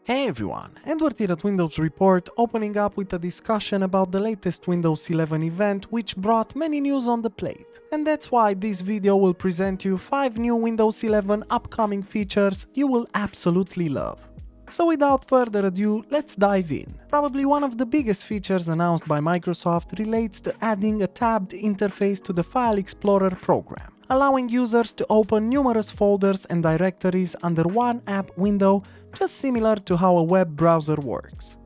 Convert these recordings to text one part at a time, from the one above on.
Hey everyone, Edward here at Windows Report, opening up with a discussion about the latest Windows 11 event which brought many news on the plate. And that's why this video will present you 5 new Windows 11 upcoming features you will absolutely love. So without further ado, let's dive in. Probably one of the biggest features announced by Microsoft relates to adding a tabbed interface to the File Explorer program, allowing users to open numerous folders and directories under one app window, just similar to how a web browser works.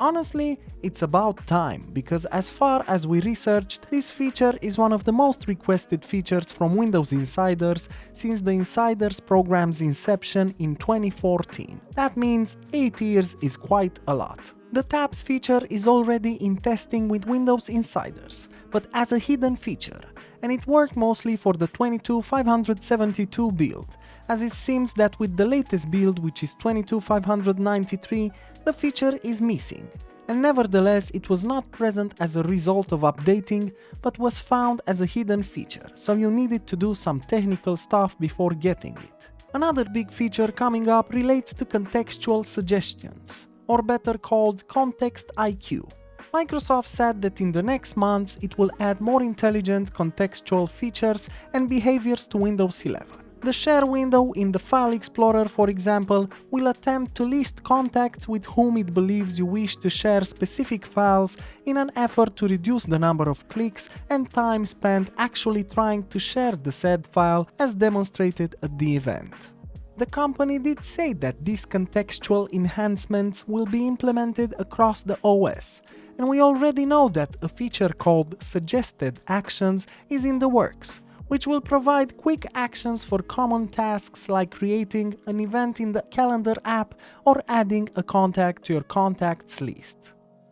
Honestly, it's about time, because as far as we researched, this feature is one of the most requested features from Windows Insiders since the Insiders program's inception in 2014. That means 8 years is quite a lot. The tabs feature is already in testing with Windows Insiders, but as a hidden feature, and it worked mostly for the 22572 build, as it seems that with the latest build, which is 22593, the feature is missing. And nevertheless, it was not present as a result of updating, but was found as a hidden feature, so you needed to do some technical stuff before getting it. Another big feature coming up relates to Contextual Suggestions, or better called Context IQ. Microsoft said that in the next months it will add more intelligent contextual features and behaviors to Windows 11. The share window in the File Explorer, for example, will attempt to list contacts with whom it believes you wish to share specific files in an effort to reduce the number of clicks and time spent actually trying to share the said file, as demonstrated at the event. The company did say that these contextual enhancements will be implemented across the OS, and we already know that a feature called Suggested Actions is in the works, which will provide quick actions for common tasks like creating an event in the Calendar app or adding a contact to your contacts list.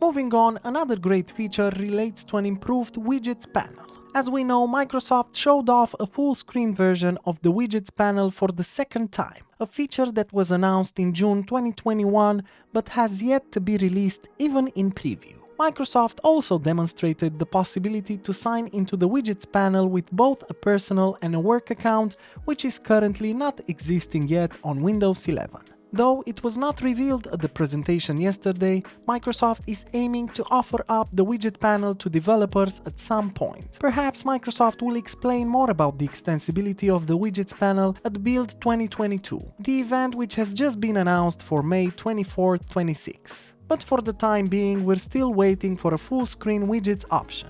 Moving on, another great feature relates to an improved Widgets panel. As we know, Microsoft showed off a full-screen version of the Widgets panel for the second time, a feature that was announced in June 2021 but has yet to be released even in preview. Microsoft also demonstrated the possibility to sign into the Widgets panel with both a personal and a work account, which is currently not existing yet on Windows 11. Though it was not revealed at the presentation yesterday, Microsoft is aiming to offer up the widget panel to developers at some point. Perhaps Microsoft will explain more about the extensibility of the widgets panel at Build 2022, the event which has just been announced for May 24-26. But for the time being, we're still waiting for a full-screen widgets option.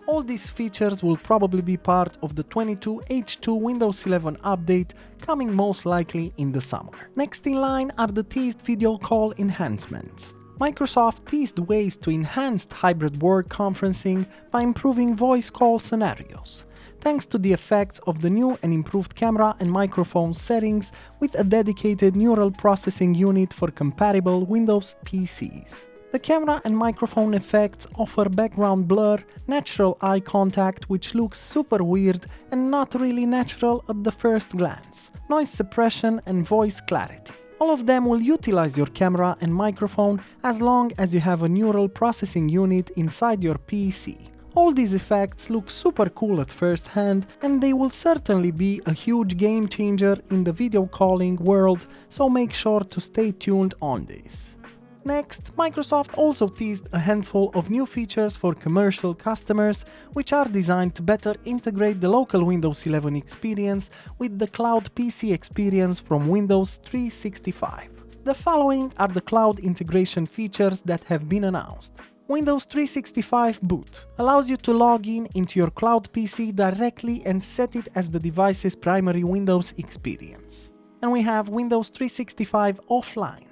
All these features will probably be part of the 22H2 Windows 11 update, coming most likely in the summer. Next in line are the teased video call enhancements. Microsoft teased ways to enhance hybrid work conferencing by improving voice call scenarios, thanks to the effects of the new and improved camera and microphone settings with a dedicated neural processing unit for compatible Windows PCs. The camera and microphone effects offer background blur, natural eye contact which looks super weird and not really natural at the first glance, noise suppression and voice clarity. All of them will utilize your camera and microphone as long as you have a neural processing unit inside your PC. All these effects look super cool at first hand, and they will certainly be a huge game changer in the video calling world, so make sure to stay tuned on this. Next, Microsoft also teased a handful of new features for commercial customers, which are designed to better integrate the local Windows 11 experience with the cloud PC experience from Windows 365. The following are the cloud integration features that have been announced. Windows 365 Boot allows you to log in into your cloud PC directly and set it as the device's primary Windows experience. And we have Windows 365 Offline.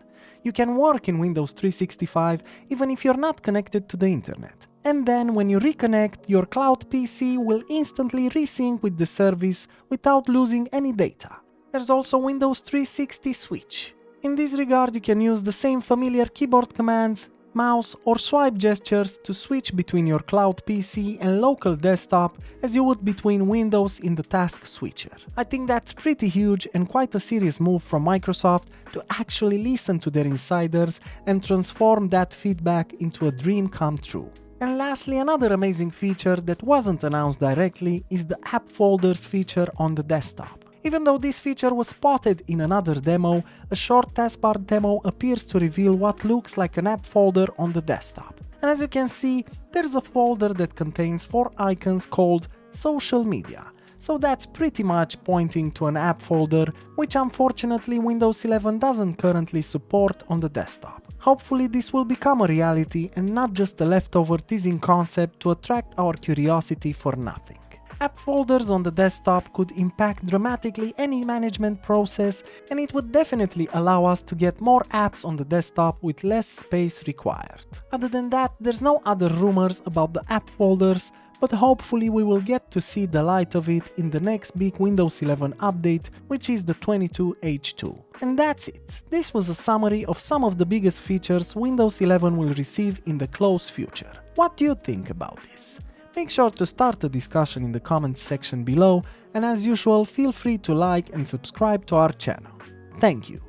You can work in Windows 365 even if you're not connected to the internet. And then when you reconnect, your cloud PC will instantly resync with the service without losing any data. There's also Windows 360 Switch. In this regard, you can use the same familiar keyboard commands, mouse or swipe gestures to switch between your cloud PC and local desktop as you would between Windows in the task switcher. I think that's pretty huge and quite a serious move from Microsoft to actually listen to their insiders and transform that feedback into a dream come true. And lastly, another amazing feature that wasn't announced directly is the App Folders feature on the desktop. Even though this feature was spotted in another demo, a short taskbar demo appears to reveal what looks like an app folder on the desktop. And as you can see, there's a folder that contains 4 icons called Social Media. So that's pretty much pointing to an app folder, which unfortunately Windows 11 doesn't currently support on the desktop. Hopefully this will become a reality and not just a leftover teasing concept to attract our curiosity for nothing. App folders on the desktop could impact dramatically any management process, and it would definitely allow us to get more apps on the desktop with less space required. Other than that, there's no other rumors about the app folders, but hopefully we will get to see the light of it in the next big Windows 11 update, which is the 22H2. And that's it. This was a summary of some of the biggest features Windows 11 will receive in the close future. What do you think about this? Make sure to start a discussion in the comments section below, and as usual, feel free to like and subscribe to our channel. Thank you.